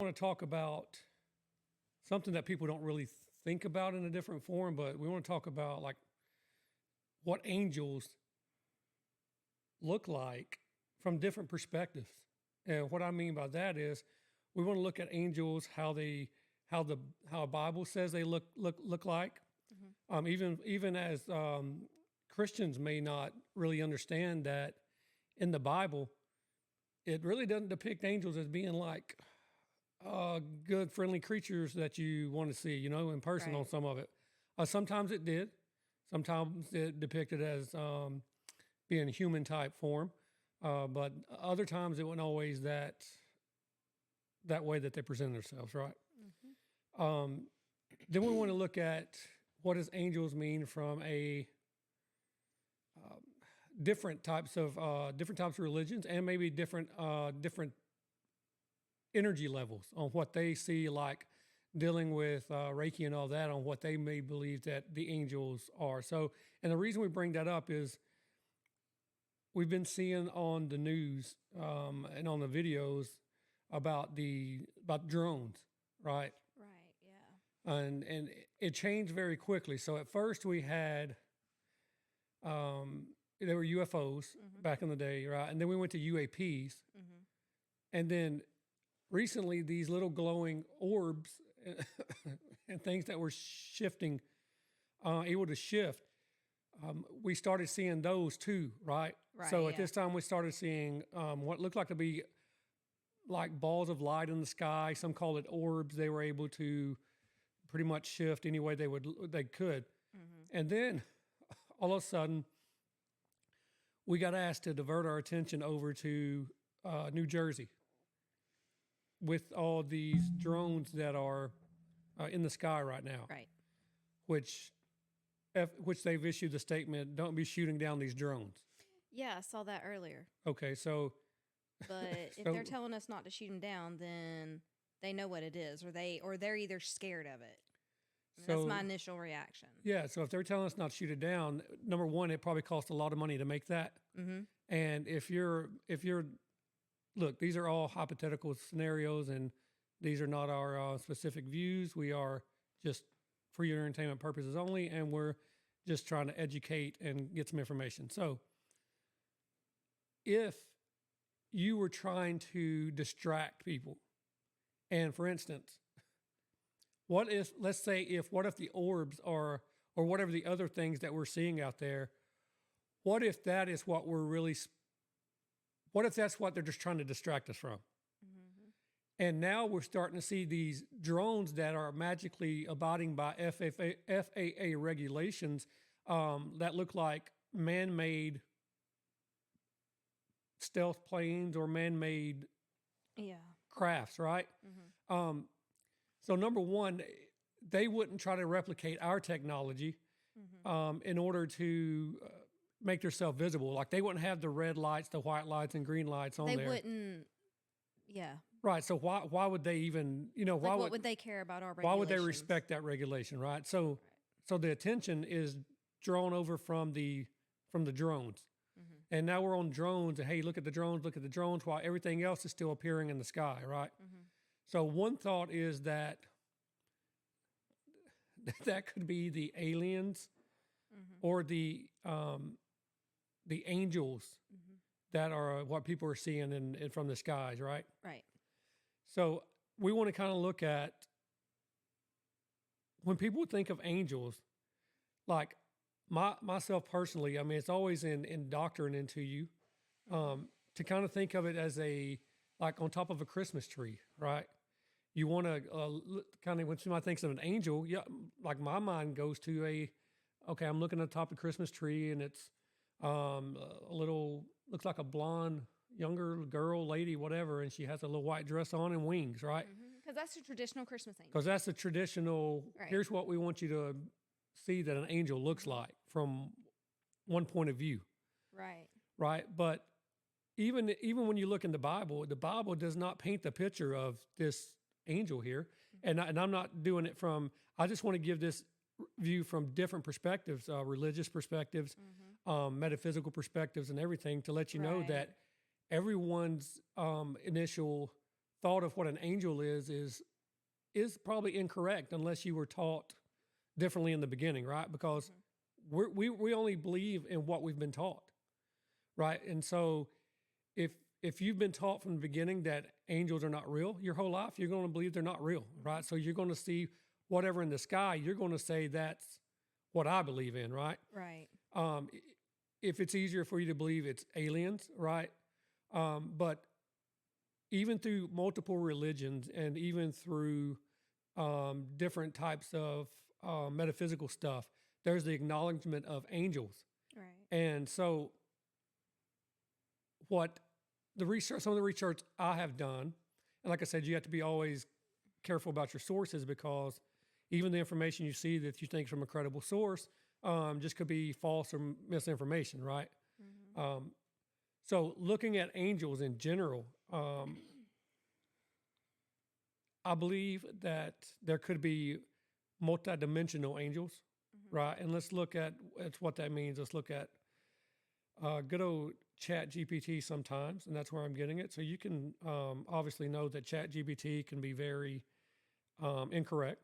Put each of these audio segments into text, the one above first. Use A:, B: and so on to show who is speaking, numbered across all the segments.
A: want to talk about something that people don't really think about in a different form, but we want to talk about like what angels look like from different perspectives. And what I mean by that is we want to look at angels, how a Bible says they look like. Even as Christians may not really understand that in the Bible, it really doesn't depict angels as being like good, friendly creatures that you want to see, in person on some of it. Sometimes it did. Sometimes it depicted as being human type form. But other times it wasn't always that way that they present themselves, right? Then we want to look at what does angels mean from a different types of religions, and maybe different energy levels on what they see, like dealing with Reiki and all that, on what they may believe that the angels are. So, and the reason we bring that up is we've been seeing on the news and on the videos about drones, right?
B: Right, yeah.
A: And it changed very quickly. So at first we had there were UFOs back in the day, right? And then we went to UAPs, and then recently these little glowing orbs and things that were shifting, able to shift. We started seeing those too, right? So at this time we started seeing what looked like to be like balls of light in the sky. Some call it orbs. They were able to pretty much shift any way they could. And then all of a sudden we got asked to divert our attention over to New Jersey with all these drones that are in the sky right now.
B: Right.
A: Which they've issued the statement, don't be shooting down these drones.
B: Yeah, I saw that earlier.
A: Okay, so...
B: But if they're telling us not to shoot them down, then they know what it is, or they're either scared of it. That's my initial reaction.
A: Yeah, so if they're telling us not to shoot it down, number one, it probably costs a lot of money to make that. And if you're... Look, these are all hypothetical scenarios, and these are not our specific views. We are just for your entertainment purposes only, and we're just trying to educate and get some information. So if you were trying to distract people, and for instance, what if the orbs are, or whatever the other things that we're seeing out there, what if that is what what if that's what they're just trying to distract us from? And now we're starting to see these drones that are magically abiding by FAA regulations that look like man-made stealth planes or man-made crafts, right? So number one, they wouldn't try to replicate our technology in order to make themselves visible. Like they wouldn't have the red lights, the white lights, and green lights on there.
B: They wouldn't,
A: Right. So why would they even,
B: what would they care about our regulations?
A: Why would they respect that regulation, right? So the attention is drawn over from the drones. And now we're on drones, and hey, look at the drones, while everything else is still appearing in the sky, right? So one thought is that could be the aliens or the angels that are what people are seeing in from the skies, right?
B: Right.
A: So we want to kind of look at when people think of angels, like myself personally, I mean, it's always indoctrinated into you to kind of think of it as like on top of a Christmas tree, right? You want to kind of, when somebody thinks of an angel, like my mind goes to I'm looking at the top of the Christmas tree, and it's a little, looks like a blonde, younger girl, lady, whatever, and she has a little white dress on and wings, right?
B: Because that's the traditional Christmas angel.
A: Because that's the traditional, here's what we want you to see that an angel looks like from one point of view.
B: Right.
A: Right. But even when you look in the Bible does not paint the picture of this angel here. And I'm not doing it from, I just want to give this view from different perspectives, religious perspectives, metaphysical perspectives, and everything, to let you know that everyone's initial thought of what an angel is probably incorrect unless you were taught differently in the beginning, right? Because we only believe in what we've been taught, right? And so if you've been taught from the beginning that angels are not real your whole life, you're going to believe they're not real, right? So you're going to see whatever in the sky, you're going to say that's what I believe in, right?
B: Right.
A: If it's easier for you to believe it's aliens, right? But even through multiple religions and even through different types of metaphysical stuff, there's the acknowledgement of angels.
B: Right.
A: And so what the research, some of the research I have done, and like I said, you have to be always careful about your sources because even the information you see that you think is from a credible source just could be false or misinformation, right? So looking at angels in general, I believe that there could be multidimensional angels, right? And let's look at what that means. Let's look at good old Chat GPT sometimes, and that's where I'm getting it. So you can obviously know that Chat GPT can be very incorrect,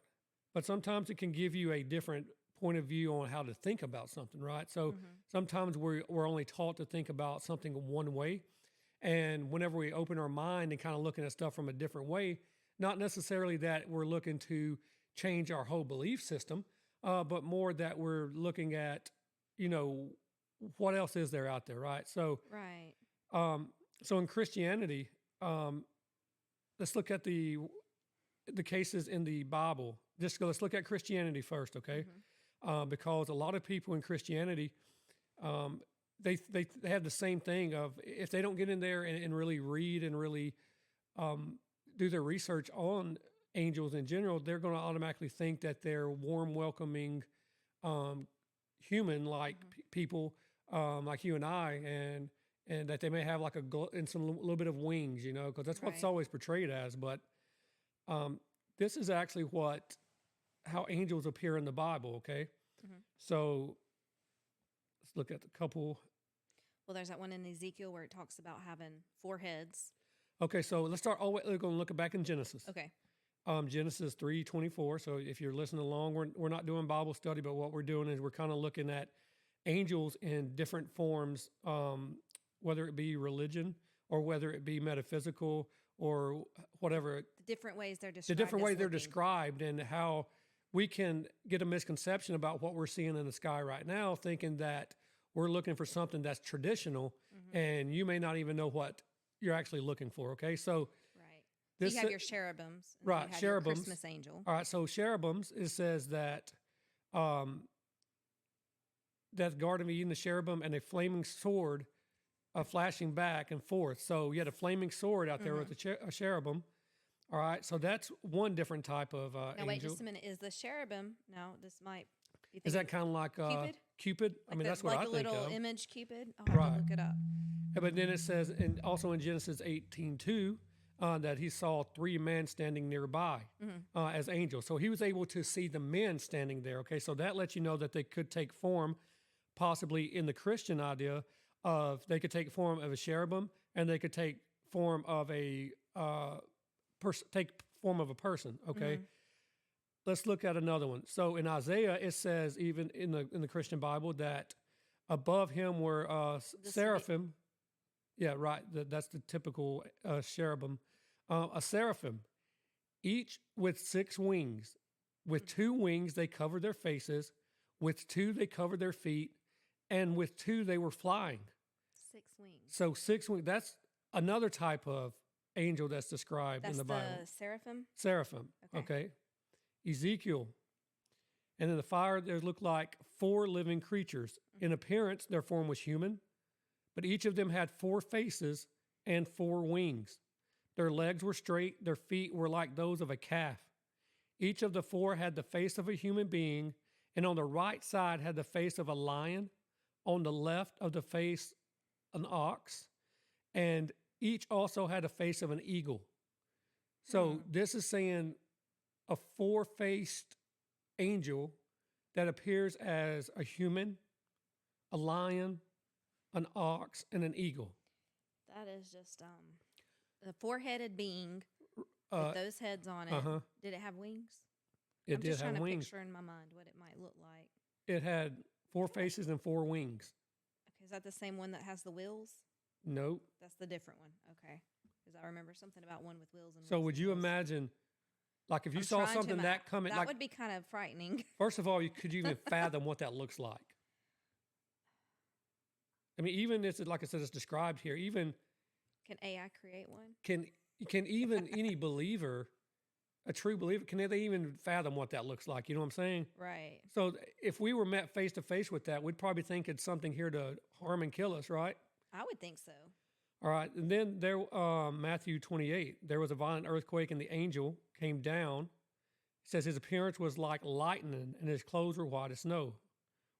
A: but sometimes it can give you a different point of view on how to think about something, right? So sometimes we're only taught to think about something one way. And whenever we open our mind and kind of looking at stuff from a different way, not necessarily that we're looking to change our whole belief system, but more that we're looking at, what else is there out there, right? So, so in Christianity, let's look at the cases in the Bible. Let's look at Christianity first, okay? Because a lot of people in Christianity, they have the same thing of if they don't get in there and really read and really do their research on angels in general, they're going to automatically think that they're warm, welcoming, human like people like you and I, and that they may have like a little bit of wings, because that's what's always portrayed as. But this is actually how angels appear in the Bible. Okay, so let's look at a couple.
B: Well, there's that one in Ezekiel where it talks about having 4 heads.
A: Okay, so let's start. We're going to look back in Genesis.
B: Okay.
A: Genesis 3:24. So if you're listening along, we're not doing Bible study, but what we're doing is we're kind of looking at angels in different forms, whether it be religion or whether it be metaphysical or whatever.
B: The different ways they're described.
A: The different ways they're described and how we can get a misconception about what we're seeing in the sky right now, thinking that we're looking for something that's traditional, and you may not even know what you're actually looking for. Okay, so
B: you have your cherubims, and
A: right?
B: You have
A: cherubims,
B: your Christmas angel.
A: All right, so cherubims. It says that that guard of Eden, the cherubim, and a flaming sword, flashing back and forth. So you had a flaming sword out there with a cherubim. All right, so that's one different type of
B: now
A: angel.
B: wait just a minute. Is the cherubim? Now this might.
A: Is that kind of like Cupid? I mean, that's what I think of.
B: Like a little image Cupid. I'll have to look it up.
A: Yeah, but then it says, and also in Genesis 18:2, that he saw 3 men standing nearby as angels. So he was able to see the men standing there. Okay, so that lets you know that they could take form, possibly in the Christian idea of they could take form of a cherubim and they could take form of a person. Okay. Let's look at another one. So in Isaiah, it says, even in the Christian Bible, that above him were seraphim. Yeah, right. That's the typical cherubim. A seraphim, each with 6 wings. With 2 wings, they covered their faces. With 2, they covered their feet. And with 2, they were flying.
B: 6 wings.
A: So 6 wings. That's another type of angel that's described in the Bible.
B: That's the seraphim?
A: Seraphim. Okay. Ezekiel. And in the fire, there looked like 4 living creatures. In appearance, their form was human, but each of them had 4 faces and 4 wings. Their legs were straight. Their feet were like those of a calf. Each of the 4 had the face of a human being, and on the right side had the face of a lion, on the left of the face an ox, and each also had a face of an eagle. So this is saying a 4-faced angel that appears as a human, a lion, an ox, and an eagle.
B: That is just a 4-headed being with those heads on it.
A: Uh-huh.
B: Did it have wings?
A: It
B: I'm
A: did
B: just
A: have
B: trying to
A: wings.
B: picture in my mind what it might look like.
A: It had 4 faces and 4 wings.
B: Okay, is that the same one that has the wheels?
A: Nope.
B: That's the different one. Okay, because I remember something about one with wheels and.
A: So
B: wheels
A: would
B: and
A: you
B: wheels.
A: imagine, like, if you
B: I'm
A: saw
B: trying to
A: something that coming,
B: that
A: like,
B: would be kind of frightening.
A: first of all, could you even fathom what that looks like? I mean, even it's like I said, it's described here. Even
B: Can AI create one?
A: can even any believer, a true believer, can they even fathom what that looks like? You know what I'm saying?
B: Right.
A: So if we were met face to face with that, we'd probably think it's something here to harm and kill us, right?
B: I would think so.
A: All right, and then there, Matthew 28, there was a violent earthquake, and the angel came down. It says his appearance was like lightning, and his clothes were white as snow.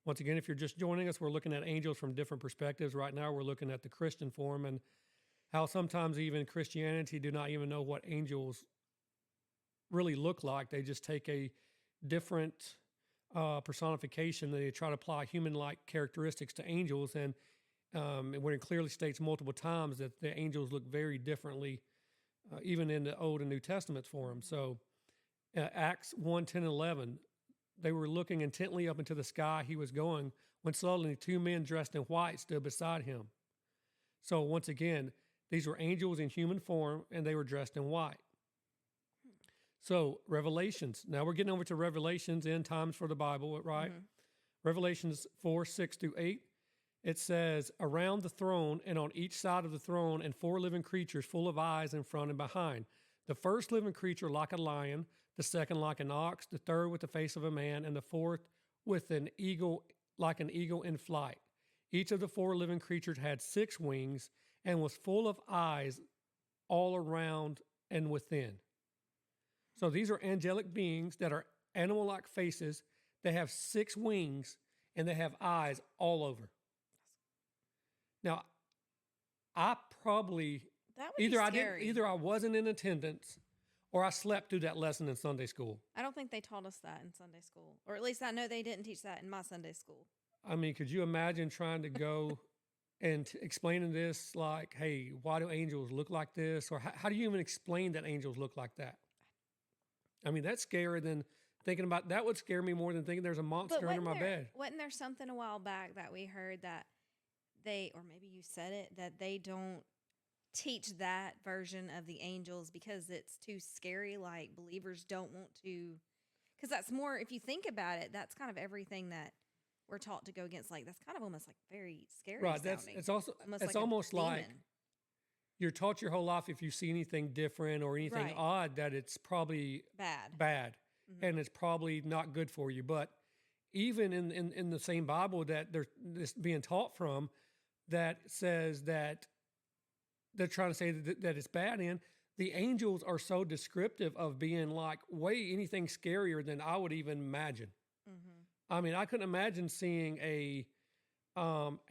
A: Once again, if you're just joining us, we're looking at angels from different perspectives. Right now, we're looking at the Christian form and how sometimes even Christianity do not even know what angels really look like. They just take a different personification. They try to apply human-like characteristics to angels, and when it clearly states multiple times that the angels look very differently, even in the Old and New Testaments for them. So Acts 1, 10, 11, they were looking intently up into the sky he was going, when suddenly 2 men dressed in white stood beside him. So once again, these were angels in human form, and they were dressed in white. So Revelations. Now we're getting over to Revelations, end times for the Bible, right? Mm-hmm. Revelations 4, 6 through 8. It says, around the throne and on each side of the throne and 4 living creatures full of eyes in front and behind. The first living creature like a lion, the second like an ox, the third with the face of a man, and the fourth with an eagle, like an eagle in flight. Each of the 4 living creatures had 6 wings and was full of eyes all around and within. So these are angelic beings that are animal-like faces. They have 6 wings and they have eyes all over. Now, I probably
B: that would be scary.
A: Either I wasn't in attendance or I slept through that lesson in Sunday school.
B: I don't think they taught us that in Sunday school, or at least I know they didn't teach that in my Sunday school.
A: I mean, could you imagine trying to go and explaining this, like, hey, why do angels look like this? Or how do you even explain that angels look like that? I mean, that's scarier than thinking about, that would scare me more than thinking there's a monster under my bed.
B: Wasn't there something a while back that we heard that they, or maybe you said it, that they don't teach that version of the angels because it's too scary, like believers don't want to, because that's more, if you think about it, that's kind of everything that we're taught to go against. Like, that's kind of almost like very scary.
A: Right.
B: Sounding.
A: It's also, it's almost like you're taught your whole life, if you see anything different or anything odd, that it's probably bad. Mm-hmm. And it's probably not good for you. But even in the same Bible that there's this being taught from, that says that they're trying to say that it's bad in, the angels are so descriptive of being like way anything scarier than I would even imagine. Mm-hmm. I mean, I couldn't imagine seeing a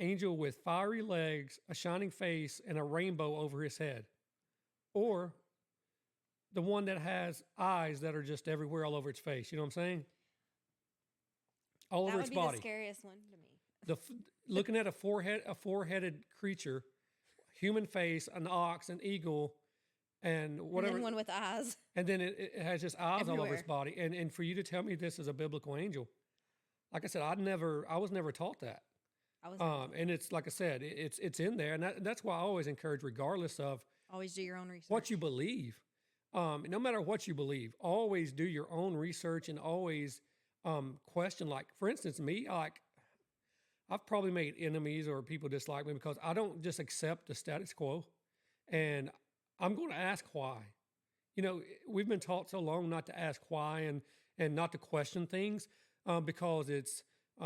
A: angel with fiery legs, a shining face, and a rainbow over his head. Or the one that has eyes that are just everywhere all over its face. You know what I'm saying? All over its body. That would be
B: the scariest one to me.
A: Looking at a four-headed creature, human face, an ox, an eagle, and whatever.
B: And then one with eyes.
A: And then it has just eyes
B: everywhere.
A: all over its body. And for you to tell me this is a biblical angel, like I said, I was never taught that. And it's like I said, it's in there, and that's why I always encourage, regardless of
B: always do your own research,
A: what you believe. No matter what you believe, always do your own research and always question. Like, for instance, me, like, I've probably made enemies or people dislike me because I don't just accept the status quo, and I'm going to ask why. You know, we've been taught so long not to ask why and not to question things because it's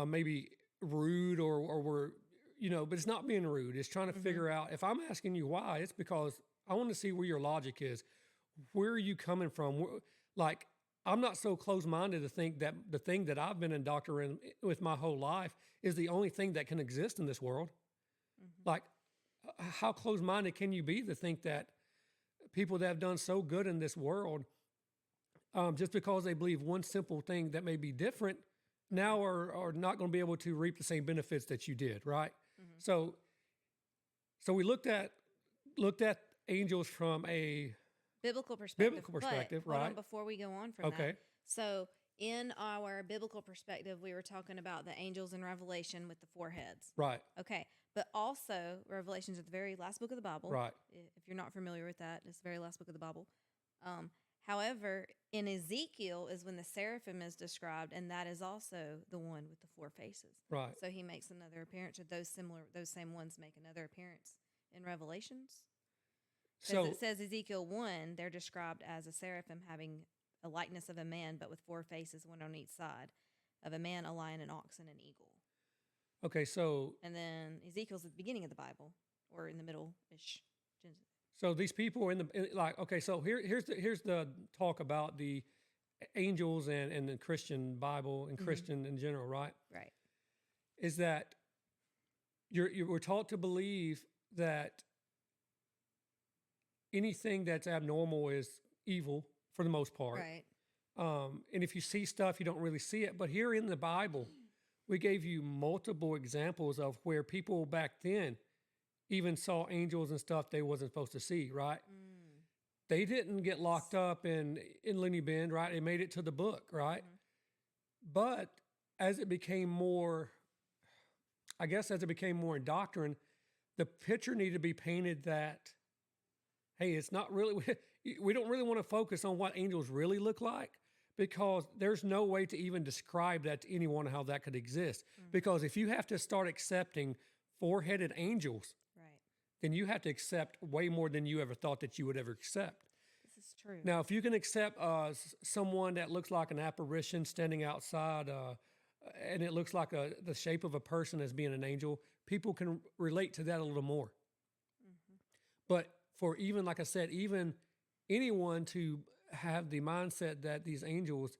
A: maybe rude or we're, you know, but it's not being rude. It's trying to figure out, if I'm asking you why, it's because I want to see where your logic is. Where are you coming from? Like, I'm not so closed-minded to think that the thing that I've been indoctrinated with my whole life is the only thing that can exist in this world. Mm-hmm. Like, how closed-minded can you be to think that people that have done so good in this world, just because they believe one simple thing that may be different, now are not going to be able to reap the same benefits that you did, right? Mm-hmm. So we looked at angels from a
B: biblical perspective.
A: Biblical perspective,
B: but, hold on,
A: right?
B: before we go on from
A: Okay.
B: that. So in our biblical perspective, we were talking about the angels in Revelation with the four heads.
A: Right.
B: Okay. But also, Revelation is the very last book of the Bible.
A: Right.
B: If you're not familiar with that, it's the very last book of the Bible. However, in Ezekiel is when the seraphim is described, and that is also the one with the four faces.
A: Right.
B: So he makes another appearance, or those same ones make another appearance in Revelations. Because it says Ezekiel 1, they're described as a seraphim having a likeness of a man, but with four faces, one on each side, of a man, a lion, an ox, and an eagle.
A: Okay, so...
B: And then Ezekiel's at the beginning of the Bible, or in the middle-ish.
A: So these people are okay, so here's the talk about the angels and the Christian Bible and Christian in general, right?
B: Right.
A: Is that we're taught to believe that anything that's abnormal is evil for the most part.
B: Right.
A: And if you see stuff, you don't really see it. But here in the Bible, we gave you multiple examples of where people back then even saw angels and stuff they wasn't supposed to see, right? They didn't get locked up in Lenny Bend, right? They made it to the book, right? But as it became more, in doctrine, the picture needed to be painted that, hey, it's not really, we don't really want to focus on what angels really look like, because there's no way to even describe that to anyone how that could exist. Because if you have to start accepting four-headed angels, then you have to accept way more than you ever thought that you would ever accept.
B: This is true.
A: Now, if you can accept someone that looks like an apparition standing outside, and it looks like the shape of a person as being an angel, people can relate to that a little more. But for even, like I said, even anyone to have the mindset that these angels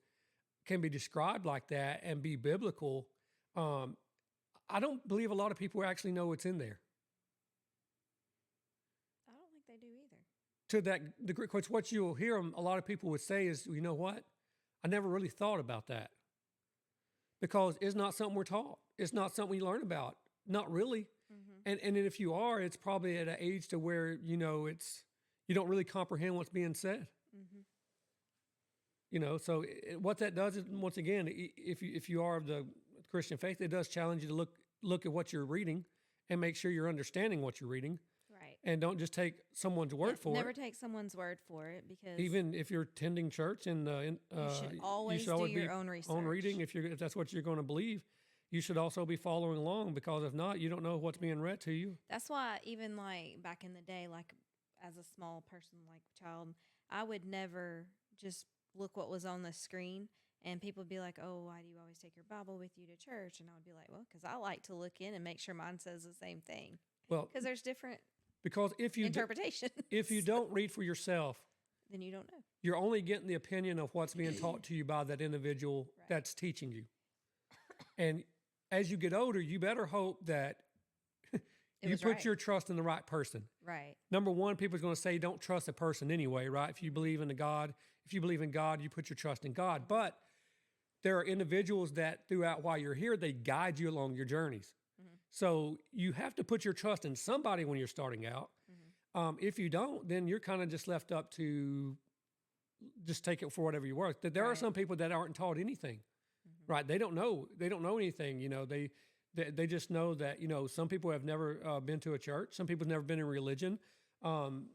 A: can be described like that and be biblical, I don't believe a lot of people actually know what's in there.
B: I don't think they do either.
A: To that degree, because what you'll hear a lot of people would say is, you know what? I never really thought about that. Because it's not something we're taught. It's not something we learn about. Not really. And if you are, it's probably at an age to where, you don't really comprehend what's being said. So what that does is, once again, if you are of the Christian faith, it does challenge you to look at what you're reading and make sure you're understanding what you're reading.
B: Right.
A: And don't just take someone's word for it.
B: Never take someone's word for it, because
A: even if you're attending church and
B: you should always do your own research.
A: On reading, if that's what you're going to believe, you should also be following along, because if not, you don't know what's being read to you.
B: That's why even like back in the day, like as a small person, like child, I would never just look what was on the screen, and people would be like, "Oh, why do you always take your Bible with you to church?" And I would be like, "Well, because I like to look in and make sure mine says the same thing."
A: Well,
B: because there's different
A: interpretations. If you don't read for yourself,
B: then you don't know.
A: You're only getting the opinion of what's being taught to you by that individual that's teaching you. And as you get older, you better hope that you put your trust in the right person.
B: Right.
A: Number one, people's going to say don't trust a person anyway, right? If you believe in God, you put your trust in God. But there are individuals that throughout while you're here, they guide you along your journeys. So you have to put your trust in somebody when you're starting out. If you don't, then you're kind of just left up to just take it for whatever you worth. There are some people that aren't taught anything, right? They don't know anything. They just know that, some people have never been to a church. Some people have never been in religion. And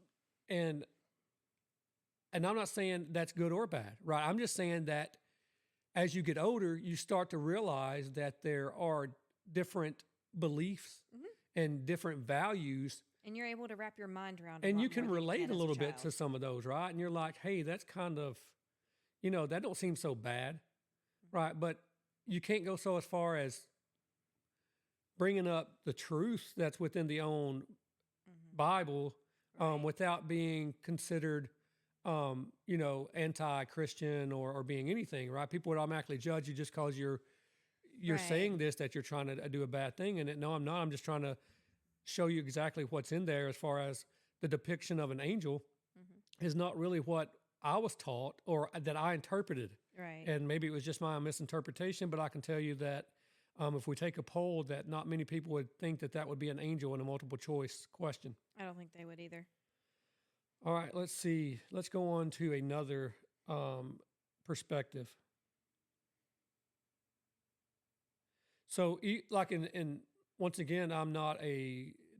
A: I'm not saying that's good or bad, right? I'm just saying that as you get older, you start to realize that there are different beliefs and different values.
B: And you're able to wrap your mind around it.
A: And you can relate a little bit to some of those, right? And you're like, hey, that's kind of, that don't seem so bad, right? But you can't go so as far as bringing up the truth that's within the own Bible without being considered, anti-Christian or being anything, right? People would automatically judge you just because you're saying this, that you're trying to do a bad thing. And no, I'm not. I'm just trying to show you exactly what's in there as far as the depiction of an angel is not really what I was taught or that I interpreted.
B: Right.
A: And maybe it was just my misinterpretation, but I can tell you that if we take a poll, that not many people would think that would be an angel in a multiple choice question.
B: I don't think they would either.
A: All right, let's see. Let's go on to another perspective. So, like in once again, I'm not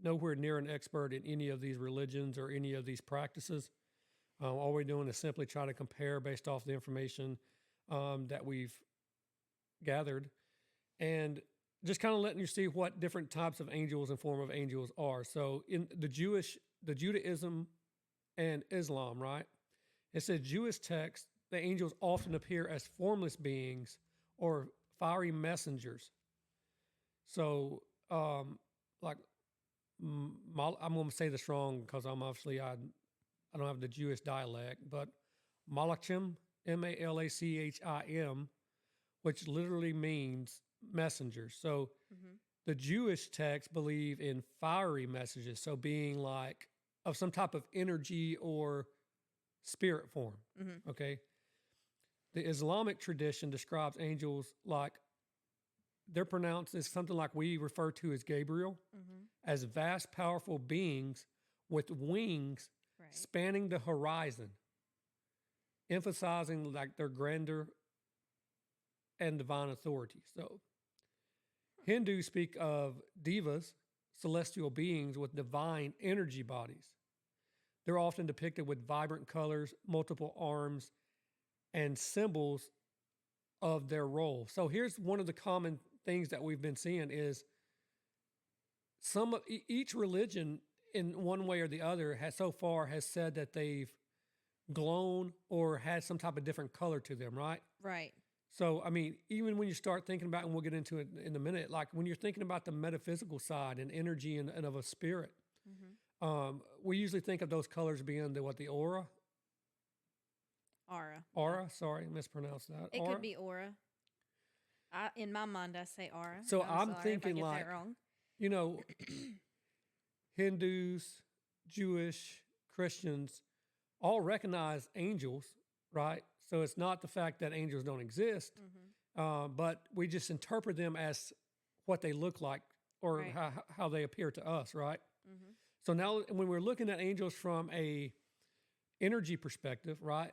A: nowhere near an expert in any of these religions or any of these practices. All we're doing is simply try to compare based off the information that we've gathered, and just kind of letting you see what different types of angels and form of angels are. So, in the Judaism and Islam, right? It says Jewish text, the angels often appear as formless beings or fiery messengers. So, like, I'm going to say this wrong because I don't have the Jewish dialect, but Malachim, Malachim, which literally means messenger. So, the Jewish texts believe in fiery messages, so being like of some type of energy or spirit form. Okay. The Islamic tradition describes angels like they're pronounced as something like we refer to as Gabriel, as vast, powerful beings with wings spanning the horizon, emphasizing like their grandeur and divine authority. So, Hindus speak of devas, celestial beings with divine energy bodies. They're often depicted with vibrant colors, multiple arms, and symbols of their role. So here's one of the common things that we've been seeing is each religion in one way or the other has said that they've glown or had some type of different color to them, right?
B: Right.
A: So, I mean, even when you start thinking about, and we'll get into it in a minute, like when you're thinking about the metaphysical side and energy and of a spirit, we usually think of those colors being the aura. Aura, sorry, mispronounced that.
B: It could be aura. In my mind, I say aura.
A: So I'm thinking
B: if I get
A: like,
B: that wrong.
A: you know, Hindus, Jewish, Christians all recognize angels, right? So it's not the fact that angels don't exist, but we just interpret them as what they look like or how they appear to us, right? So now when we're looking at angels from a energy perspective, right?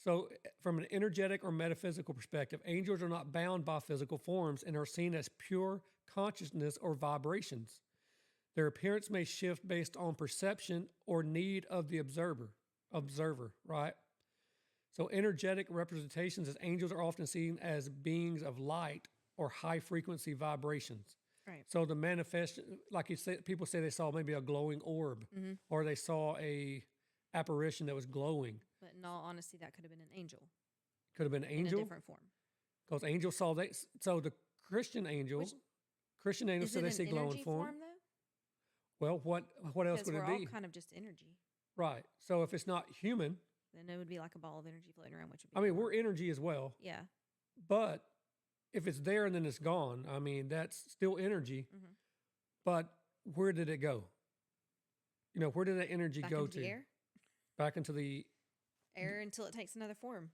A: So from an energetic or metaphysical perspective, angels are not bound by physical forms and are seen as pure consciousness or vibrations. Their appearance may shift based on perception or need of the observer, right? So energetic representations as angels are often seen as beings of light or high frequency vibrations.
B: Right.
A: So the manifest, like you said, people say they saw maybe a glowing orb or they saw a apparition that was glowing.
B: But in all honesty, that could have been an angel.
A: Could have been an angel.
B: In a different form.
A: Because angels saw they. So the Christian angels said they see glowing form.
B: Though?
A: Well, what else would it be?
B: We're all kind of just energy.
A: Right. So if it's not human,
B: then it would be like a ball of energy floating around, which would be.
A: I mean, we're energy as well.
B: Yeah.
A: But if it's there and then it's gone, I mean, that's still energy. But where did it go? You know, where did that energy go to?
B: The air?
A: Back into the
B: air until it takes another form.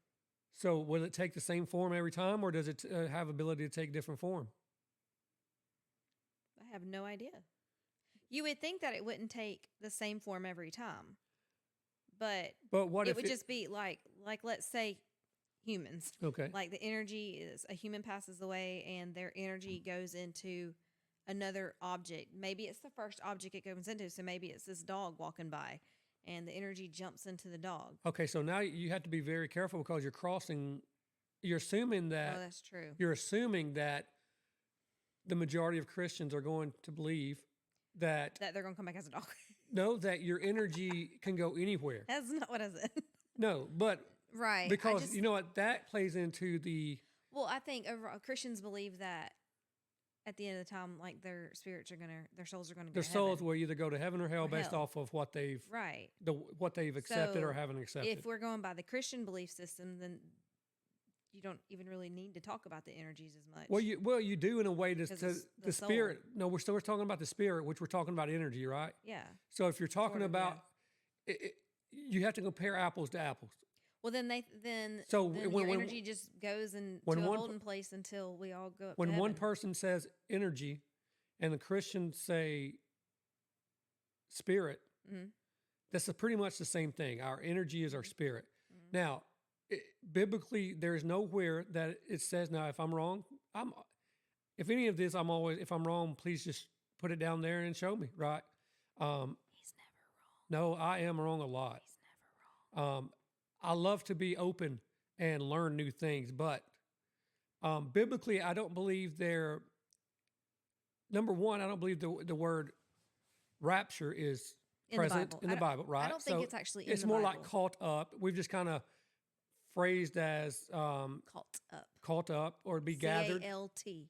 A: So will it take the same form every time, or does it have ability to take different form?
B: I have no idea. You would think that it wouldn't take the same form every time, but
A: what
B: it would just be like let's say humans.
A: Okay.
B: Like the energy is a human passes away and their energy goes into another object. Maybe it's the first object it goes into. So maybe it's this dog walking by and the energy jumps into the dog.
A: Okay. So now you have to be very careful because you're assuming that.
B: Oh, that's true.
A: You're assuming that the majority of Christians are going to believe that
B: they're going to come back as a dog.
A: No, that your energy can go anywhere.
B: That's not what I said.
A: No, but
B: right.
A: Because you know what, that plays into the.
B: Well, I think Christians believe that at the end of the time, like their souls are going to go.
A: Their souls will either go to heaven or hell based off of what they've what they've accepted or haven't accepted.
B: If we're going by the Christian belief system, then you don't even really need to talk about the energies as much.
A: Well, you do in a way to the
B: soul.
A: spirit. No, we're talking about the spirit, which we're talking about energy, right?
B: Yeah.
A: So if you're talking about, you have to compare apples to apples.
B: Well, then your energy just goes into a holding place until we all go up
A: when
B: to
A: one
B: heaven.
A: person says energy, and the Christians say spirit, That's pretty much the same thing. Our energy is our spirit.
B: Mm-hmm.
A: Now, biblically, there's nowhere that it says, now, if I'm wrong, if any of this, if I'm wrong, please just put it down there and show me, right?
B: He's never
A: No,
B: wrong.
A: I am wrong a lot.
B: He's never wrong.
A: I love to be open and learn new things, but biblically, I don't believe number one, I don't believe the word rapture is present in the Bible, right?
B: I don't think it's actually in
A: it's
B: the
A: more
B: Bible.
A: like caught up. We've just kind of phrased as caught up or be gathered.
B: C-A-L-T.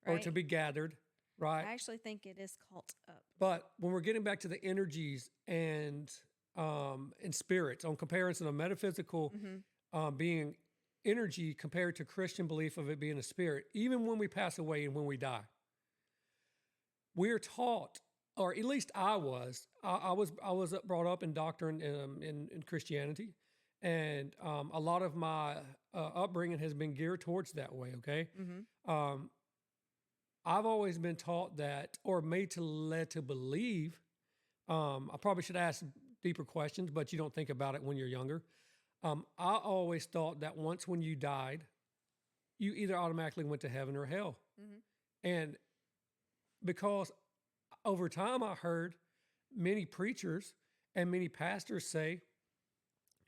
A: Or
B: Right?
A: to be gathered, right?
B: I actually think it is caught up.
A: But when we're getting back to the energies and spirits, on comparison of metaphysical being energy compared to Christian belief of it being a spirit, even when we pass away and when we die, we're taught, or at least I was brought up in doctrine in Christianity, and a lot of my upbringing has been geared towards that way. Okay.
B: Mm-hmm.
A: I've always been taught that, or led to believe. I probably should ask deeper questions, but you don't think about it when you're younger. I always thought that when you died, you either automatically went to heaven or hell.
B: Mm-hmm.
A: And because over time I heard many preachers and many pastors say,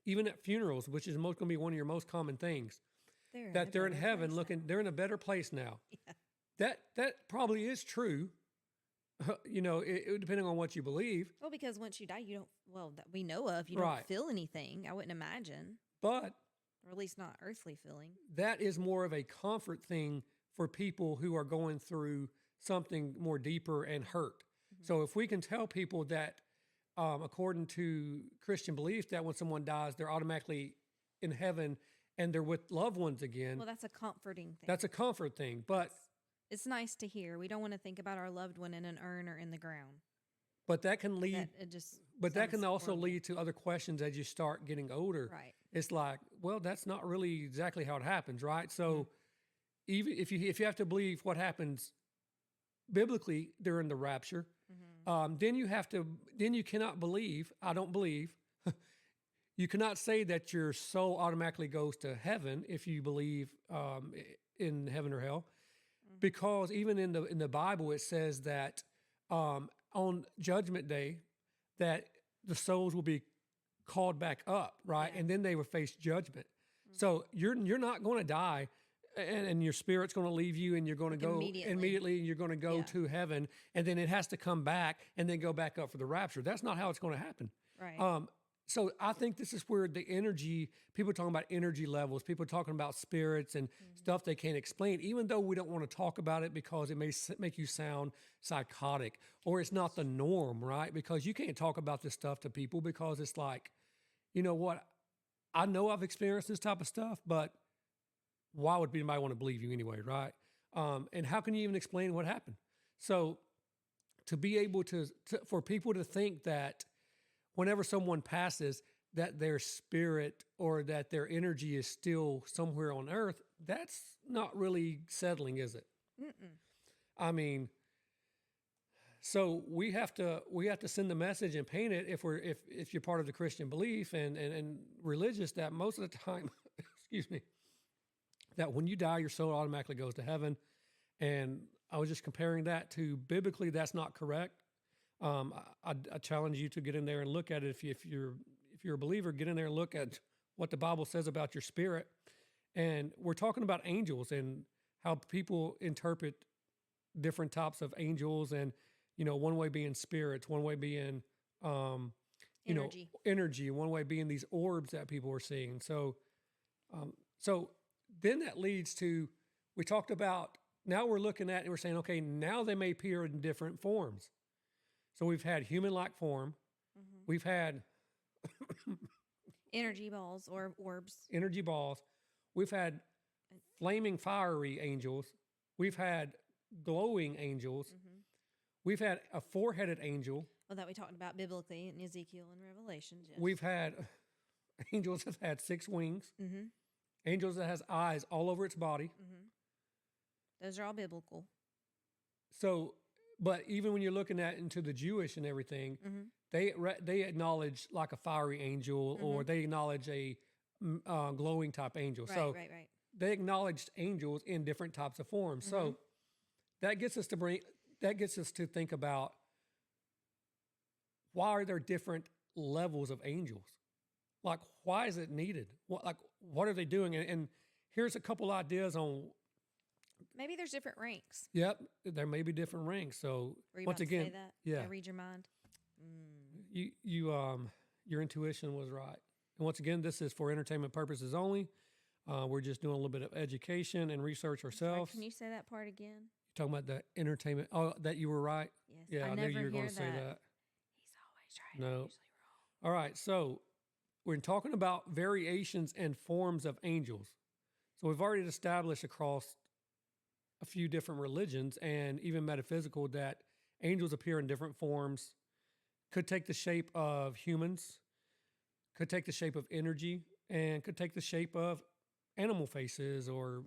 A: even at funerals, which is going to be one of your most common things, they're in heaven they're in a better place now.
B: Yeah.
A: That probably is true. It depending on what you believe.
B: Well, because once you die, you don't, that we know of, you
A: Right.
B: don't feel anything. I wouldn't imagine.
A: But
B: Or at least not earthly feeling.
A: that is more of a comfort thing for people who are going through something more deeper and hurt.
B: Mm-hmm.
A: So if we can tell people that, according to Christian belief, that when someone dies, they're automatically in heaven and they're with loved ones again.
B: Well, that's a comforting thing.
A: That's a comfort thing. But
B: It's nice to hear. We don't want to think about our loved one in an urn or in the ground.
A: that can lead. That can also
B: horrible.
A: lead to other questions as you start getting older.
B: Right.
A: It's like, well, that's not really exactly how it happens, right? So even if you have to believe what happens biblically during the rapture, then you cannot believe. I don't believe. You cannot say that your soul automatically goes to heaven if you believe in heaven or hell, because even in the Bible it says that on Judgment Day that the souls will be called back up, right?
B: Yeah.
A: And then they will face judgment. So you're not going to die, and your spirit's going to leave you, and you're going to go immediately, and you're going to go to heaven, and then it has to come back and then go back up for the rapture. That's not how it's going to happen.
B: Right.
A: So I think this is where the energy, people talking about energy levels, people talking about spirits and stuff they can't explain, even though we don't want to talk about it because it may make you sound psychotic or it's not the norm, right? Because you can't talk about this stuff to people because it's like, you know what? I know I've experienced this type of stuff, but why would anybody want to believe you anyway, right? And how can you even explain what happened? So to be able for people to think that whenever someone passes, that their spirit or that their energy is still somewhere on earth, that's not really settling, is it?
B: Mm-mm.
A: I mean, so we have to send the message and paint it if you're part of the Christian belief and religious, that most of the time, excuse me, that when you die, your soul automatically goes to heaven. And I was just comparing that to biblically, that's not correct. I challenge you to get in there and look at it. If you're a believer, get in there and look at what the Bible says about your spirit. And we're talking about angels and how people interpret different types of angels, and one way being spirits, one way being energy, one way being these orbs that people are seeing. So then that leads to, we talked about, now we're looking at and we're saying, okay, now they may appear in different forms. So we've had human-like form.
B: Mm-hmm.
A: We've had
B: energy balls or orbs.
A: Energy balls. We've had flaming, fiery angels. We've had glowing angels.
B: Mm-hmm.
A: We've had a four-headed angel.
B: Well, that we talked about biblically in Ezekiel and Revelations. Yes.
A: We've had angels that have 6 wings.
B: Mm-hmm.
A: Angels that has eyes all over its body.
B: Mm-hmm. Those are all biblical.
A: So, but even when you're looking into the Jewish and everything, they acknowledge like a fiery angel, or they acknowledge a glowing type angel.
B: Right,
A: So
B: right, right.
A: they acknowledged angels in different types of forms. So that gets us to think about, why are there different levels of angels? Like, why is it needed? What are they doing? And here's a couple ideas on.
B: Maybe there's different ranks.
A: Yep, there may be different ranks. So
B: Were you
A: once
B: about
A: again,
B: to say that?
A: yeah,
B: Did I read your mind?
A: your intuition was right. And once again, this is for entertainment purposes only. We're just doing a little bit of education and research
B: Sorry,
A: ourselves.
B: can you say that part again?
A: Talking about the entertainment. Oh, that you were right.
B: Yes.
A: Yeah, I knew
B: never
A: you were going
B: hear
A: to say that.
B: He's always right. I'm
A: No.
B: usually wrong.
A: All right. So we're talking about variations and forms of angels. So we've already established across a few different religions and even metaphysical that angels appear in different forms, could take the shape of humans, could take the shape of energy, and could take the shape of animal faces. Or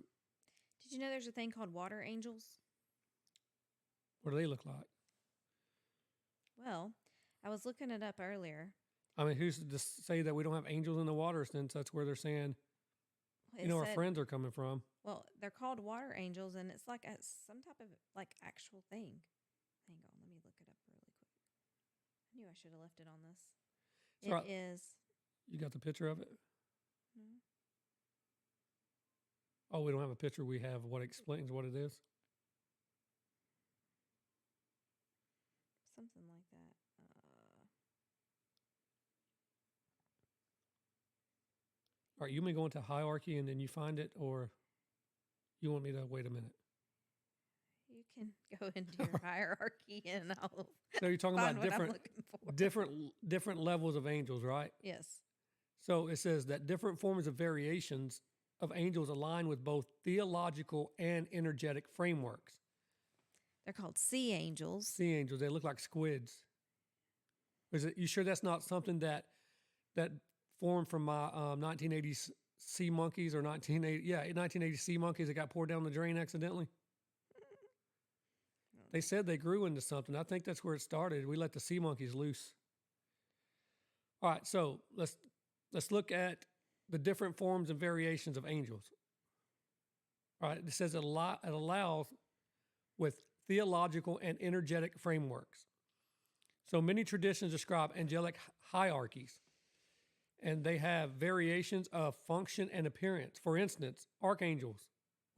B: Did you know there's a thing called water angels?
A: what do they look like?
B: Well, I was looking it up earlier.
A: I mean, who's to say that we don't have angels in the water, since that's where they're saying,
B: It
A: our
B: said-
A: friends are coming from?
B: Well, they're called water angels, and it's like some type of like actual thing. Hang on, let me look it up really quick. I knew I should have left it on this.
A: It's
B: It
A: right.
B: is.
A: You got the picture of it?
B: No.
A: Oh, we don't have a picture. We have what explains what it is.
B: Something like that.
A: All right, you may go into hierarchy and then you find it, or you want me to wait a minute?
B: You can go into your hierarchy, and I'll
A: So you're talking
B: find
A: about
B: what I'm looking for.
A: different levels of angels, right?
B: Yes.
A: So it says that different forms of variations of angels align with both theological and energetic frameworks.
B: They're called sea angels.
A: Sea angels, they look like squids. Is it? You sure that's not something that formed from my 1980s sea monkeys, or 1980 sea monkeys that got poured down the drain accidentally? They said they grew into something. I think that's where it started. We let the sea monkeys loose. All right, so let's look at the different forms and variations of angels. All right, it says it allows with theological and energetic frameworks. So many traditions describe angelic hierarchies, and they have variations of function and appearance. For instance, archangels.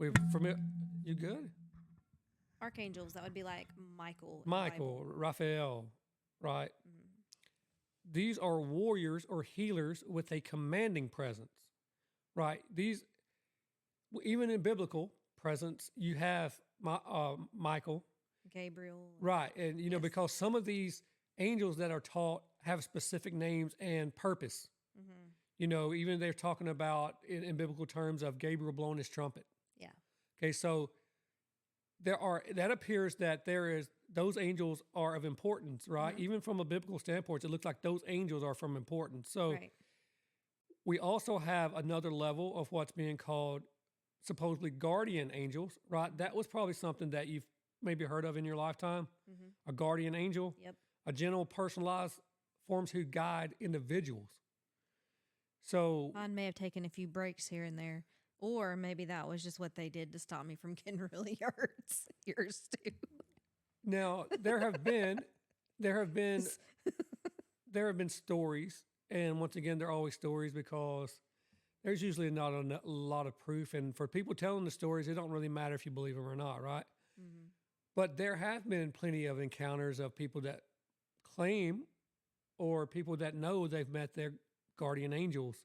A: You good?
B: Archangels, that would be like Michael. in the
A: Michael,
B: Bible.
A: Raphael, right?
B: Mhm.
A: These are warriors or healers with a commanding presence, right? These, even in biblical presence, you have Michael,
B: Gabriel.
A: right? And
B: Yes.
A: because some of these angels that are taught have specific names and purpose.
B: Mm-hmm.
A: Even they're talking about in biblical terms of Gabriel blowing his trumpet.
B: Yeah.
A: Okay, so that appears that those angels are of importance, right?
B: Mhm.
A: Even from a biblical standpoint, it looks like those angels are from importance. So
B: Right.
A: we also have another level of what's being called supposedly guardian angels, right? That was probably something that you've maybe heard of in your lifetime.
B: Mm-hmm.
A: A guardian angel,
B: Yep.
A: a general personalized forms who guide individuals. So
B: Mine may have taken a few breaks here and there, or maybe that was just what they did to stop me from getting really hurt. Yours too.
A: now there have been stories, and once again, they're always stories because there's usually not a lot of proof. And for people telling the stories, it don't really matter if you believe them or not, right?
B: Mm-hmm.
A: But there have been plenty of encounters of people that claim, or people that know they've met their guardian angels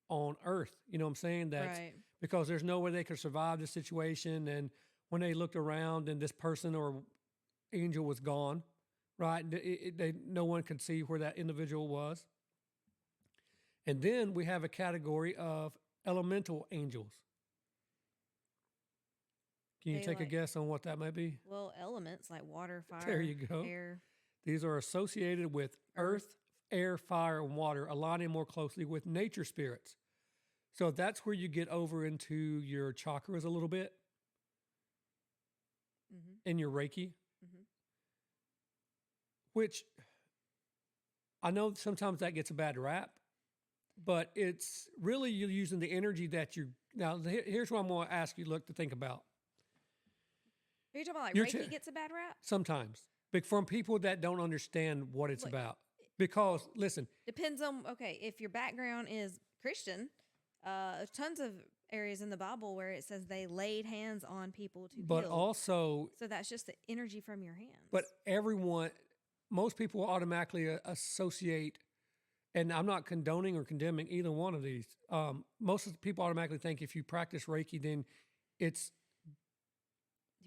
A: on earth. You know what I'm saying? That's
B: Right.
A: because there's no way they could survive the situation. And when they looked around and this person or angel was gone, right? No one could see where that individual was. And then we have a category of elemental angels. Can you
B: They
A: take a
B: like-
A: guess on what that might be?
B: Well, elements like water, fire,
A: There you go.
B: air.
A: These are associated with earth, air, fire, and water, aligning more closely with nature spirits. So that's where you get over into your chakras a little bit,
B: Mm-hmm.
A: and your Reiki,
B: Mm-hmm.
A: which I know sometimes that gets a bad rap, but it's really you're using the energy that you. Now, here's what I'm going to ask you, look, to think about.
B: Are you talking about like
A: You're
B: Reiki gets a bad rap?
A: Sometimes, but from people that don't understand what it's
B: Look,
A: about. Because listen,
B: depends on, okay, if your background is Christian, there's tons of areas in the Bible where it says they laid hands on people to
A: but
B: heal.
A: also,
B: So that's just the energy from your hands.
A: but most people automatically associate, and I'm not condoning or condemning either one of these. Most of the people automatically think if you practice Reiki, then it's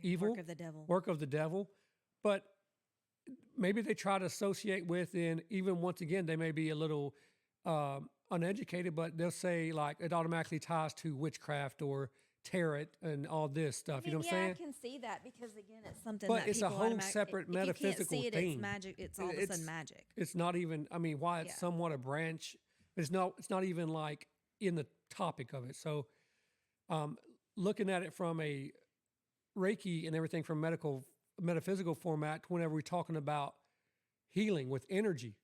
A: evil, work of the devil. But maybe they try to associate with, and even once again, they may be a little uneducated, but they'll say like it automatically ties to witchcraft or tarot and all this stuff. You know what I'm saying?
B: I can see that because again, it's something
A: But
B: that
A: it's a
B: people
A: whole separate metaphysical
B: if you can't see it,
A: thing.
B: it's magic. It's all of a sudden magic.
A: It's not even. I mean, why it's somewhat a branch. It's not. It's not even like in the topic of it. So, looking at it from a Reiki and everything from metaphysical format, whenever we're talking about healing with energy,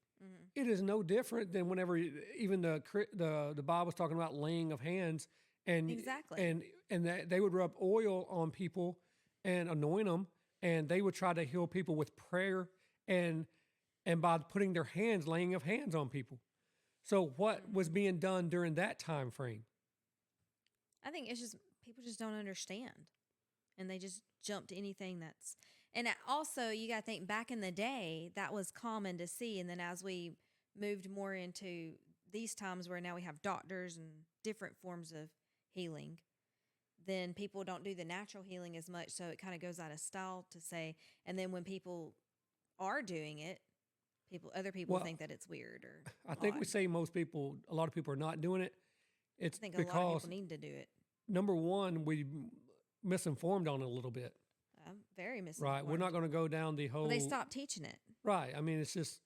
A: it is no different than whenever even the Bible's talking about laying of hands, and
B: exactly,
A: and that they would rub oil on people and anoint them, and they would try to heal people with prayer and by putting their hands, laying of hands on people. So what was being done during that time frame?
B: I think it's just people just don't understand, and they just jump to anything that's. And also, you got to think back in the day, that was common to see. And then as we moved more into these times where now we have doctors and different forms of healing, then people don't do the natural healing as much. So it kind of goes out of style to say. And then when people are doing it, other people think that it's weird or
A: I think we say a lot of people are not doing it. It's
B: I think
A: because
B: a lot of people need to do it.
A: Number one, we misinformed on it a little bit.
B: I'm very misinformed.
A: Right. We're not going to go down the whole.
B: Well, they stopped teaching it.
A: Right. I mean, it's just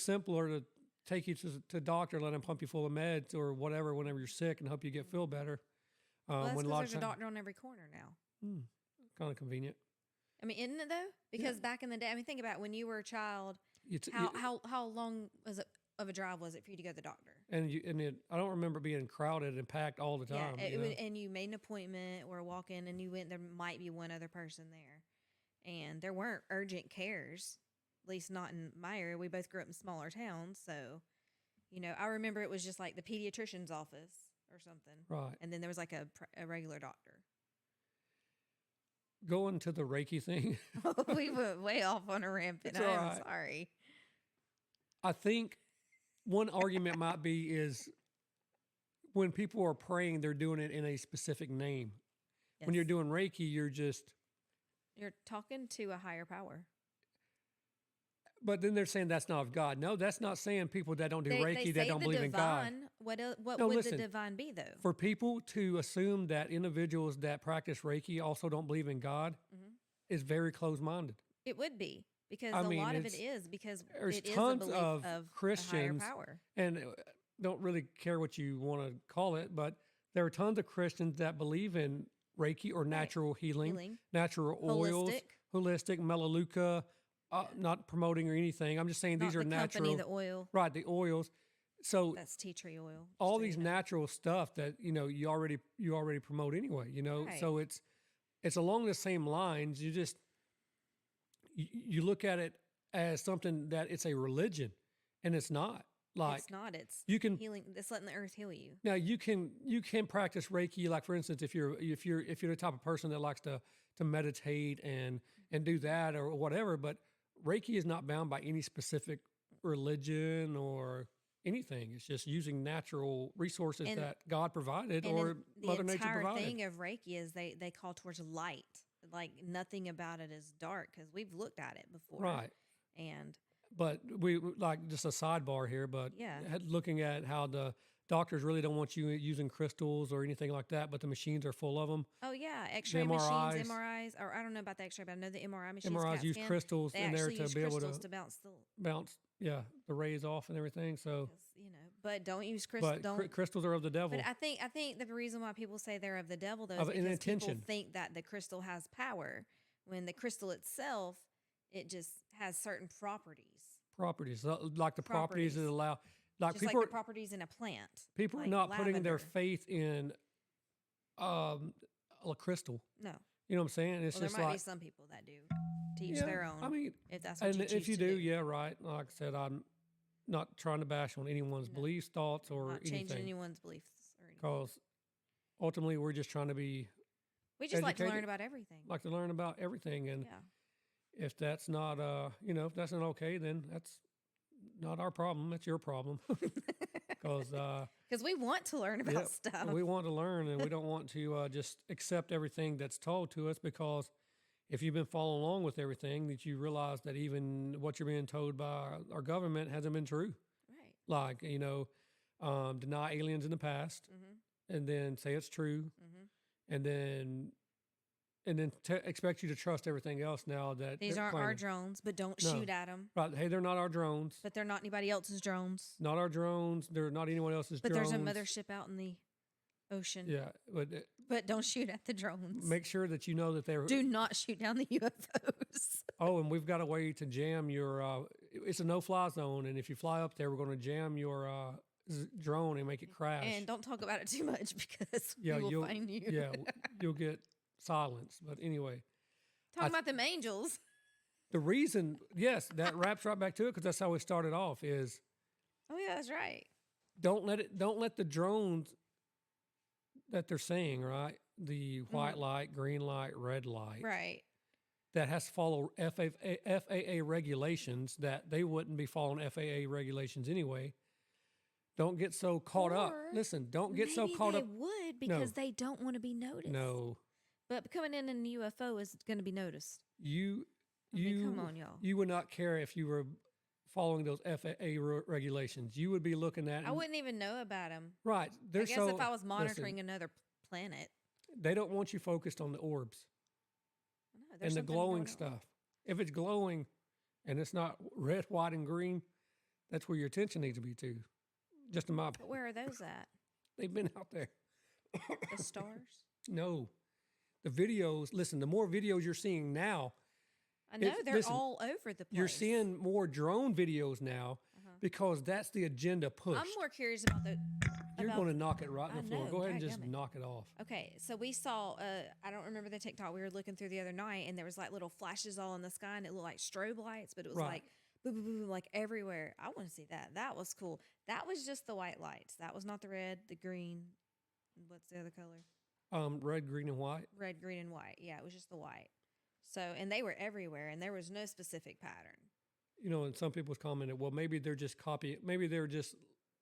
A: simpler to take you to doctor, let them pump you full of meds or whatever whenever you're sick and hope you feel better.
B: Well, that's because there's a doctor on every corner now.
A: Kind of convenient.
B: I mean, isn't it though? Because back in the day, I mean, think about when you were a child. How long was it of a drive was it for you to go to the doctor?
A: I don't remember being crowded and packed all the time.
B: Yeah, and you made an appointment or a walk in, and you went. There might be one other person there, and there weren't urgent cares, at least not in my area. We both grew up in smaller towns, so I remember it was just like the pediatrician's office or something,
A: right?
B: And then there was like a regular doctor.
A: Going to the Reiki thing,
B: we went way off on a rampant. I'm sorry.
A: I think one argument might be is when people are praying, they're doing it in a specific name. Yes. When you're doing Reiki, you're
B: talking to a higher power.
A: But then they're saying that's not of God. No, that's not saying people that don't do Reiki that don't believe in God.
B: What would the divine be though?
A: For people to assume that individuals that practice Reiki also don't believe in God is very close-minded.
B: It would be. Because a lot of it is because it is
A: tons
B: a belief
A: of
B: a
A: Christians
B: higher power.
A: And don't really care what you want to call it, but there are tons of Christians that believe in Reiki or natural healing, natural oils, holistic, Melaleuca, not promoting or anything. I'm just saying these are natural.
B: Company, the oil.
A: Right, the oils. So
B: that's tea tree oil.
A: All these natural stuff that you already promote anyway. Right. So it's along the same lines. You look at it as something that it's a religion, and it's not. Like
B: it's not. It's healing. It's letting the earth heal you.
A: Now you can practice Reiki. Like for instance, if you're the type of person that likes to meditate and do that or whatever, but Reiki is not bound by any specific religion or anything. It's just using natural resources that God provided or Mother Nature provided. The entire
B: thing of Reiki is they call towards light. Like nothing about it is dark because we've looked at it before.
A: Right. But we like just a sidebar here, but looking at how the doctors really don't want you using crystals or anything like that, but the machines are full of them.
B: Oh yeah, X-ray machines, MRIs, or I don't know about the X-ray, but I know the MRI machines.
A: MRIs use crystals in there to be able to
B: bounce
A: the rays off and everything. So
B: but don't use crystals.
A: But crystals are of the devil.
B: But I think the reason why people say they're of the devil though is because people think that the crystal has power when the crystal itself it just has certain properties.
A: properties, like the properties that
B: Properties.
A: allow, like
B: Just
A: people
B: like
A: are,
B: the properties in a plant.
A: people are
B: like
A: not putting their
B: lavender.
A: faith in a crystal.
B: No.
A: You know what I'm saying? It's
B: Well, there
A: just
B: might be
A: like,
B: some people that do teach
A: yeah,
B: their own.
A: I mean,
B: if that's what
A: and
B: you choose
A: if you
B: to
A: do,
B: do.
A: yeah, right. Like I said, I'm not trying to bash on anyone's
B: No.
A: beliefs, thoughts, or
B: Not changing
A: anything,
B: anyone's beliefs or anything.
A: because ultimately we're just trying to be
B: We just like to learn
A: educated,
B: about everything.
A: like to learn about everything, and
B: Yeah.
A: if that's not if that's not okay, then that's not our problem. That's your problem, because
B: Because we want to learn about
A: yeah,
B: stuff.
A: we want to learn, and we don't want to just accept everything that's told to us, because if you've been following along with everything, that you realize that even what you're being told by our government hasn't been true.
B: Right.
A: Like, deny aliens in the past,
B: Mm-hmm.
A: and then say it's true,
B: Mm-hmm.
A: and then expect you to trust everything else now that
B: These
A: they're
B: aren't our
A: claiming.
B: drones, but don't
A: No.
B: shoot at them.
A: Right? Hey, they're not our drones.
B: But they're not anybody else's drones.
A: Not our drones. They're not anyone else's
B: But
A: drones.
B: there's a mothership out in the ocean.
A: Yeah, but
B: But don't shoot at the drones.
A: make sure that you know that they're.
B: Do not shoot down the UFOs.
A: Oh, and we've got a way to jam your. It's a no-fly zone, and if you fly up there, we're going to jam your drone and make it crash.
B: And don't talk about it too much because
A: Yeah,
B: we will
A: you'll
B: find you.
A: yeah, you'll get silenced. But anyway,
B: Talking about them angels.
A: the reason, yes, that wraps right back to it, because that's how we started off. Is
B: Oh yeah, that's right.
A: don't let the drones that they're saying, right, the white light, green light, red light,
B: Right.
A: that has to follow FAA regulations, that they wouldn't be following FAA regulations anyway. Don't get so caught up.
B: Or
A: Listen, don't get so
B: Maybe
A: caught
B: they
A: up.
B: would because they don't want to be noticed.
A: No,
B: But coming in a UFO is going to be noticed.
A: you
B: I mean, come on, y'all.
A: you would not care if you were following those FAA regulations. You would be looking at.
B: I wouldn't even know about them.
A: Right.
B: I
A: They're
B: guess
A: so,
B: if I was monitoring
A: listen,
B: another planet.
A: they don't want you focused on the orbs
B: I know,
A: and
B: there's
A: the
B: something going
A: glowing
B: on.
A: stuff. If it's glowing and it's not red, white, and green, that's where your attention needs to be too. Just in my
B: But
A: opinion.
B: where are those at?
A: They've been out there.
B: The stars?
A: No. The videos, listen, the more videos you're seeing now,
B: I know they're
A: listen,
B: all over the place.
A: you're seeing more drone videos now because that's the agenda pushed.
B: I'm more curious about the.
A: You're
B: about
A: going to knock it right
B: I
A: in the floor.
B: know,
A: Go ahead and just
B: dadgummit.
A: knock it off.
B: Okay, so we saw. I don't remember the TikTok we were looking through the other night, and there was like little flashes all in the sky, and it looked like strobe lights, but it was
A: Right.
B: like boom, boom, boom, like everywhere. I want to see that. That was cool. That was just the white lights. That was not the red, the green. What's the other color?
A: Red, green, and white.
B: Red, green, and white. Yeah, it was just the white. So, and they were everywhere, and there was no specific pattern.
A: And some people's commented, well, maybe they're just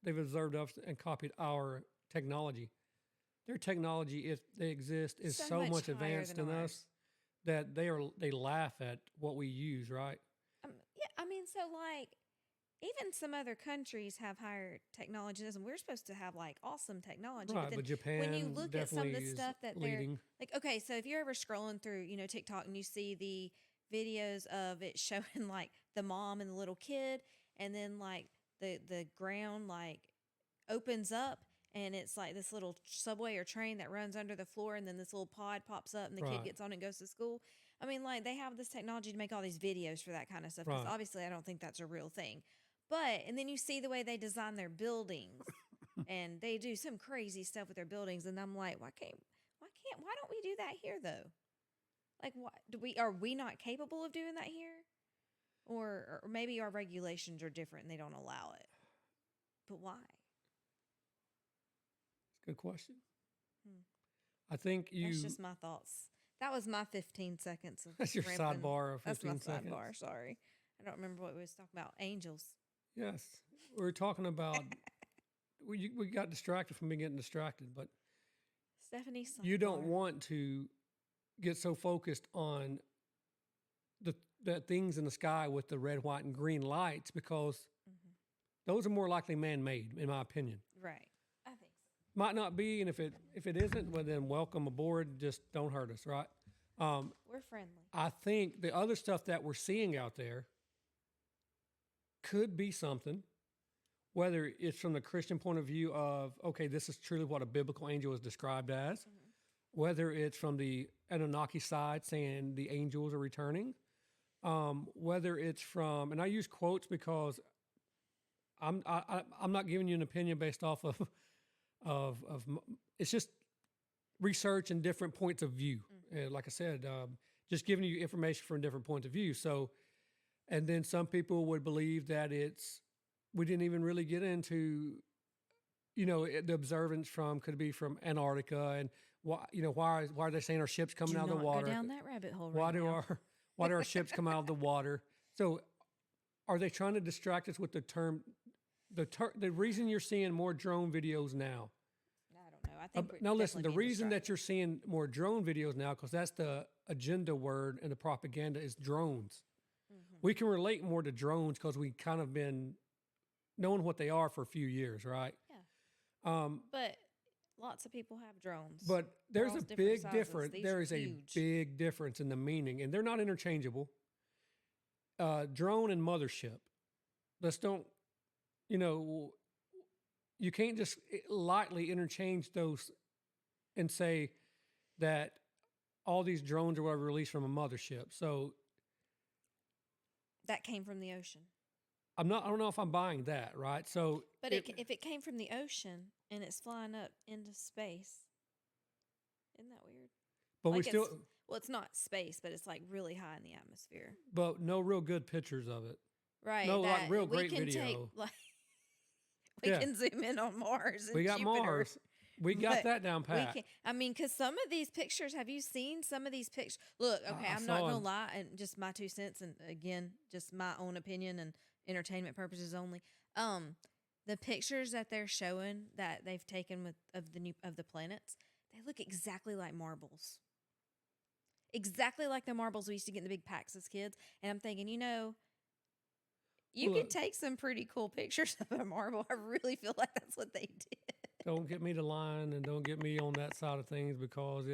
A: they've observed us and copied our technology. Their technology, if they exist, is so much
B: higher
A: advanced
B: than
A: than
B: ours.
A: us that they laugh at what we use, right?
B: Yeah, I mean, so like, even some other countries have higher technology than us, and we're supposed to have like awesome technology.
A: Right,
B: then
A: but Japan
B: when you look at some of the
A: definitely is
B: stuff that
A: leading.
B: they're like, okay, so if you're ever scrolling through, TikTok and you see the videos of it showing like the mom and the little kid, and then like the ground like opens up. And it's like this little subway or train that runs under the floor, and then this little pod pops up, and the kid
A: Right.
B: gets on and goes to school. I mean, like, they have this technology to make all these videos for that kind of stuff. Because
A: Right.
B: obviously, I don't think that's a real thing. And then you see the way they design their buildings, and they do some crazy stuff with their buildings. And I'm like, why don't we do that here though? Like, are we not capable of doing that here? Or maybe our regulations are different and they don't allow it. But why?
A: Good question.
B: Hmm.
A: I think
B: That's just my thoughts. That was my 15 seconds of
A: that's your
B: ramping.
A: sidebar of
B: That's
A: 15
B: my
A: seconds.
B: sidebar. Sorry, I don't remember what we was talking about. Angels.
A: Yes. We were talking about, we got distracted from getting distracted, but
B: Stephanie.
A: you don't
B: sidebar.
A: want to get so focused on the things in the sky with the red, white, and green lights, because those are more likely man-made, in my opinion.
B: Right. I think so.
A: Might not be, and if it isn't, well, then welcome aboard. Just don't hurt us, right?
B: We're friendly.
A: I think the other stuff that we're seeing out there could be something, whether it's from the Christian point of view of, okay, this is truly what a biblical angel is described as, whether it's from the Anunnaki side saying the angels are returning, whether it's from, and I use quotes because I'm not giving you an opinion based off of it's just research and different points of view. Like I said, just giving you information from different points of view. So, and then some people would believe that we didn't even really get into, the observance could be from Antarctica, and why are they saying our ships coming out of the water?
B: Go down that rabbit hole.
A: Why
B: right
A: do
B: now.
A: why do our ships come out of the water? So, are they trying to distract us with the reason you're seeing more drone videos now?
B: I don't know. I think we're
A: Now listen, the
B: definitely being
A: reason that
B: distracted.
A: you're seeing more drone videos now, because that's the agenda word and the propaganda, is drones. We can relate more to drones because we kind of been knowing what they are for a few years, right?
B: Yeah. But lots of people have drones.
A: But there's
B: all
A: a
B: different
A: big
B: sizes.
A: difference.
B: These
A: There
B: are
A: is a
B: huge.
A: big difference in the meaning, and they're not interchangeable. Drone and mothership. Let's don't, you can't just lightly interchange those and say that all these drones or whatever released from a mothership. So
B: That came from the ocean.
A: I don't know if I'm buying that, right? So,
B: But if it came from the ocean and it's flying up into space, isn't that weird?
A: but we
B: Like
A: still,
B: well, it's not space, but it's like really high in the atmosphere.
A: but no real good pictures of it.
B: Right.
A: No, like
B: that
A: real
B: we
A: great
B: can
A: video.
B: Take, like, we
A: Yeah.
B: can zoom in on Mars and
A: We got
B: Jupiter.
A: Mars. We got
B: But
A: that down pat.
B: because some of these pictures, have you seen some of these pictures? Look, okay,
A: I
B: I'm not
A: saw
B: gonna
A: 'em.
B: lie, and just my 2 cents, and again, just my own opinion and entertainment purposes only. The pictures that they're showing that they've taken of the planets, they look exactly like marbles, exactly like the marbles we used to get in the big packs as kids. And I'm thinking, you
A: Look.
B: could take some pretty cool pictures of a marble. I really feel like that's what they did.
A: Don't get me to line and don't get me on that side of things because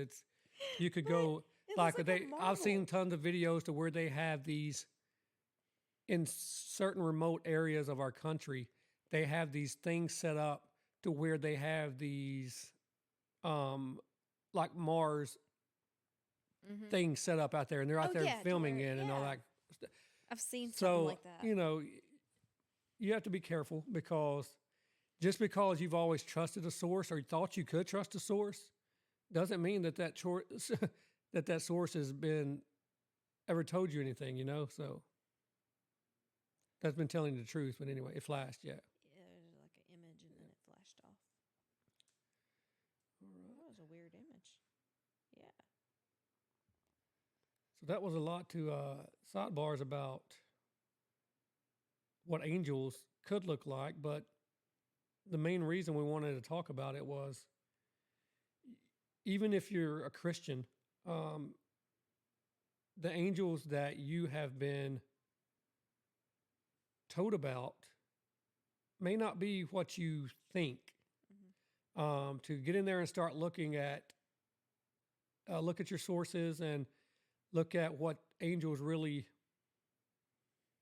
A: you could
B: But
A: go
B: it
A: like
B: looks like a
A: I've seen
B: marble.
A: tons of videos to where they have these in certain remote areas of our country. They have these things set up to where they have these, like Mars
B: Mm-hmm.
A: things set up out there, and they're out
B: Oh,
A: there
B: yeah, to
A: filming
B: where-
A: it and all
B: yeah.
A: that.
B: I've seen something
A: So
B: like that.
A: you have to be careful because just because you've always trusted a source or you thought you could trust a source doesn't mean that that source has been ever told you anything, So that's been telling you the truth. But anyway, it flashed, yeah.
B: Yeah, there's like an image and then it flashed off. That was a weird image. Yeah.
A: So that was a lot to sidebars about what angels could look like, but the main reason we wanted to talk about it was even if you're a Christian, the angels that you have been told about may not be what you think. To get in there and start looking at look at your sources and look at what angels really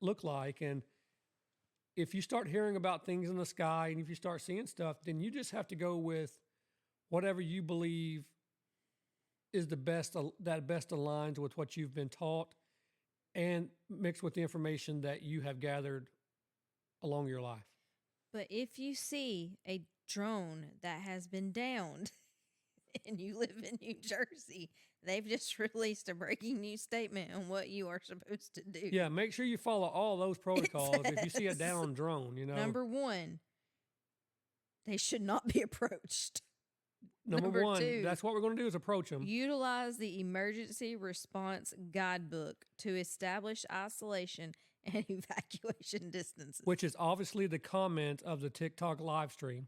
A: look like. And if you start hearing about things in the sky and if you start seeing stuff, then you just have to go with whatever you believe is the best, that best aligns with what you've been taught and mixed with the information that you have gathered along your life.
B: But if you see a drone that has been downed and you live in New Jersey, they've just released a breaking news statement on what you are supposed to do.
A: Yeah, make sure you follow all those protocols. If you see a
B: says,
A: down drone,
B: Number one, they should not be approached.
A: Number one,
B: two,
A: that's what we're going to do is approach them.
B: Utilize the emergency response guidebook to establish isolation and evacuation distances.
A: Which is obviously the comment of the TikTok live stream.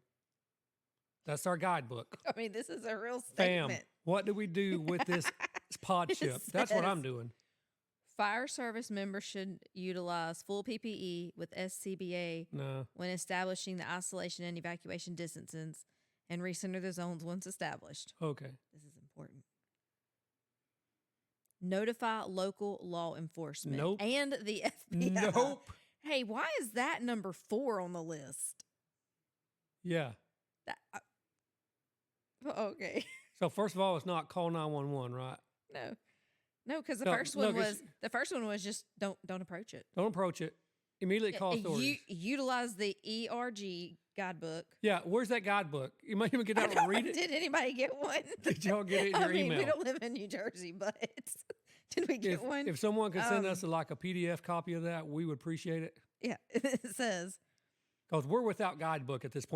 A: That's our guidebook.
B: I mean, this is a real
A: Bam.
B: statement.
A: What do we do with this pod chip? That's what I'm doing.
B: Fire service members should utilize full PPE with SCBA when establishing the isolation and evacuation distances and recenter the zones once established.
A: Okay.
B: This is important. Notify local law enforcement
A: Nope.
B: and the FBI.
A: Nope.
B: Hey, why is that number 4 on the list?
A: Yeah.
B: Okay.
A: So first of all, it's not call 911, right?
B: No. No, because
A: No, no, 'cause-
B: the first one was just don't approach it.
A: Don't approach it. Immediately call authorities.
B: Utilize the ERG guidebook.
A: Yeah, where's that guidebook? You might even get out and read it.
B: Did anybody get one?
A: Did y'all get it in your email?
B: We don't live in New Jersey, but did we get one?
A: If someone could send us like a PDF copy of that, we would appreciate it.
B: Yeah, it says.
A: Because we're without guidebook at this point.